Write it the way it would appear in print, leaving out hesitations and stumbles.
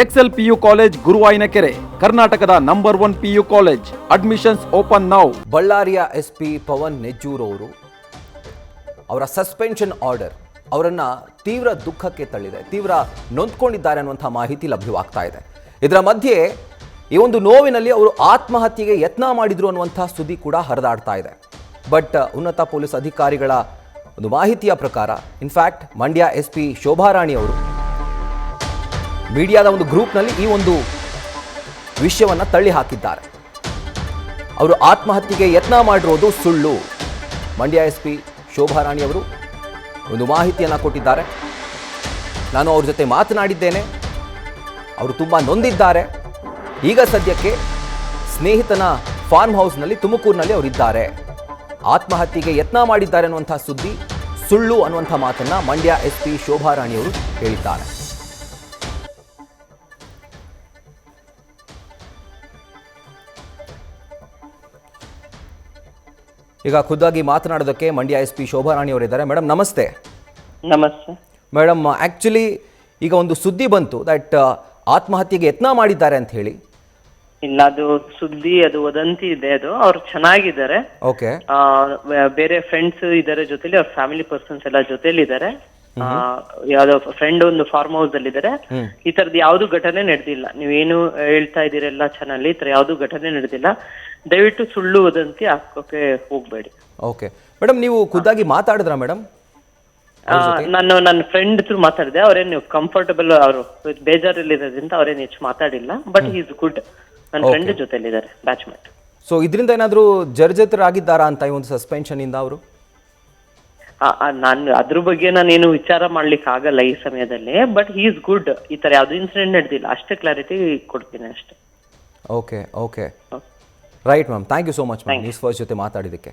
Excel PU college ಗುರುವಾಯಿನಕೆರೆ, ಕರ್ನಾಟಕದ number 1 PU college. Admissions open now. ಬಳ್ಳಾರಿಯ SP Pavan ನೆಜ್ಜೂರ್ ಅವರು ಅವರ ಸಸ್ಪೆನ್ಷನ್ ಆರ್ಡರ್ ಅವರನ್ನು ತೀವ್ರ ದುಃಖಕ್ಕೆ ತಳ್ಳಿದೆ, ತೀವ್ರ ನೊಂದ್ಕೊಂಡಿದ್ದಾರೆ ಅನ್ನುವಂಥ ಮಾಹಿತಿ ಲಭ್ಯವಾಗ್ತಾ ಇದೆ. ಇದರ ಮಧ್ಯೆ ಈ ಒಂದು ನೋವಿನಲ್ಲಿ ಅವರು ಆತ್ಮಹತ್ಯೆಗೆ ಯತ್ನ ಮಾಡಿದ್ರು ಅನ್ನುವಂಥ ಸುದ್ದಿ ಕೂಡ ಹರಿದಾಡ್ತಾ ಇದೆ. ಬಟ್ ಉನ್ನತ ಪೊಲೀಸ್ ಅಧಿಕಾರಿಗಳ ಒಂದು ಮಾಹಿತಿಯ ಪ್ರಕಾರ, ಇನ್ಫ್ಯಾಕ್ಟ್ ಮಂಡ್ಯ ಎಸ್ಪಿ ಶೋಭಾರಾಣಿ ಅವರು ಮೀಡಿಯಾದ ಒಂದು ಗ್ರೂಪ್ನಲ್ಲಿ ಈ ಒಂದು ವಿಷಯವನ್ನು ತಳ್ಳಿ ಹಾಕಿದ್ದಾರೆ. ಅವರು ಆತ್ಮಹತ್ಯೆಗೆ ಯತ್ನ ಮಾಡಿರೋದು ಸುಳ್ಳು. ಮಂಡ್ಯ ಎಸ್ಪಿ ಶೋಭಾರಾಣಿ ಅವರು ಒಂದು ಮಾಹಿತಿಯನ್ನು ಕೊಟ್ಟಿದ್ದಾರೆ. ನಾನು ಅವ್ರ ಜೊತೆ ಮಾತನಾಡಿದ್ದೇನೆ, ಅವರು ತುಂಬ ನೊಂದಿದ್ದಾರೆ. ಈಗ ಸದ್ಯಕ್ಕೆ ಸ್ನೇಹಿತನ ಫಾರ್ಮ್ ಹೌಸ್ನಲ್ಲಿ ತುಮಕೂರಿನಲ್ಲಿ ಅವರಿದ್ದಾರೆ. ಆತ್ಮಹತ್ಯೆಗೆ ಯತ್ನ ಮಾಡಿದ್ದಾರೆ ಅನ್ನುವಂಥ ಸುದ್ದಿ ಸುಳ್ಳು ಅನ್ನುವಂಥ ಮಾತನ್ನು ಮಂಡ್ಯ ಎಸ್ಪಿ ಶೋಭಾರಾಣಿ ಅವರು ಹೇಳಿದ್ದಾರೆ. ಈಗ ಖುದ್ದಾಗಿ ಮಾತನಾಡೋದಕ್ಕೆ ಮಂಡ್ಯ ಎಸ್ಪಿ ಶೋಭಾರಾಣಿ ಅವರಿದ್ದಾರೆ. ಮೇಡಮ್ ನಮಸ್ತೆ. ನಮಸ್ತೆ ಮೇಡಮ್, ಆ್ಯಕ್ಚುಲಿ ಈಗ ಒಂದು ಸುದ್ದಿ ಬಂತು ದಟ್ ಆತ್ಮಹತ್ಯೆಗೆ ಯತ್ನ ಮಾಡಿದ್ದಾರೆ ಅಂತ ಹೇಳಿ. ಇಲ್ಲ, ಅದು ಸುದ್ದಿ, ಅದು ವದಂತಿ ಇದೆ. ಅದು ಅವ್ರು ಚೆನ್ನಾಗಿದ್ದಾರೆ. ಓಕೆ. ಬೇರೆ ಫ್ರೆಂಡ್ಸ್ ಇದಾರೆ ಜೊತೆಲಿ, ಅವ್ರ ಫ್ಯಾಮಿಲಿ ಪರ್ಸನ್ಸ್ ಎಲ್ಲ ಜೊತೆಲಿ ಇದಾರೆ. ಯಾವ್ದೋ ಫ್ರೆಂಡ್ ಒಂದು ಫಾರ್ಮ್ ಹೌಸ್ ಅಲ್ಲಿ ಇದಾರೆ. ಈ ತರದ್ ಯಾವ್ದು ಘಟನೆ ನಡೆದಿಲ್ಲ. ನೀವೇನು ಹೇಳ್ತಾ ಇದೀರ ಎಲ್ಲ ಚಾನಲ್, ಈ ತರ ಯಾವ್ದು ಘಟನೆ ನಡೆದಿಲ್ಲ. ದಯವಿಟ್ಟು ಸುಳ್ಳು ವದಂತಿ ಹಾಕೋಕೆ ಹೋಗ್ಬೇಡಿ. ಓಕೆ ಮೇಡಮ್, ನೀವು ಖುದ್ದಾಗಿ ಮಾತಾಡಿದ್ರಾ ಮೇಡಮ್? ನಾನು ನನ್ನ ಫ್ರೆಂಡ್ ಥ್ರೂ ಮಾತಾಡಿದೆ. ಅವ್ರೇನು ಕಂಫರ್ಟಬಲ್, ಅವರು ಬೇಜಾರಲ್ಲಿ ಇರೋದ್ರಿಂದ ಅವ್ರೇನು ಹೆಚ್ಚು ಮಾತಾಡಿಲ್ಲ. But is good. ನನ್ನ ಫ್ರೆಂಡ್ ಜೊತೆಲಿದ್ದಾರೆ, ಬ್ಯಾಚ್ಮೇಟ್. ಸೊ ಇದರಿಂದ ಏನಾದರೂ ಜರ್ಜರಿತರಾಗಿದ್ದಾರಾ ಅಂತ ಈ ಒಂದು ಸಸ್ಪೆನ್ಷನ್ ಇಂದ ಅವರು? ನಾನು ಅದ್ರ ಬಗ್ಗೆ ನಾನೇನು ವಿಚಾರ ಮಾಡ್ಲಿಕ್ಕೆ ಆಗಲ್ಲ ಈ ಸಮಯದಲ್ಲಿ. But he is good. ಈ ತರ ಯಾವ್ದು ಇನ್ಸಿಡೆಂಟ್ ನಡೆದಿಲ್ಲ, ಅಷ್ಟೇ ಕ್ಲಾರಿಟಿ ಕೊಡ್ತೀನಿ ಅಷ್ಟೇ. Okay okay right ma'am, thank you so much ma'am News First ಜೊತೆ ಮಾತಾಡಿದ್ದಕ್ಕೆ.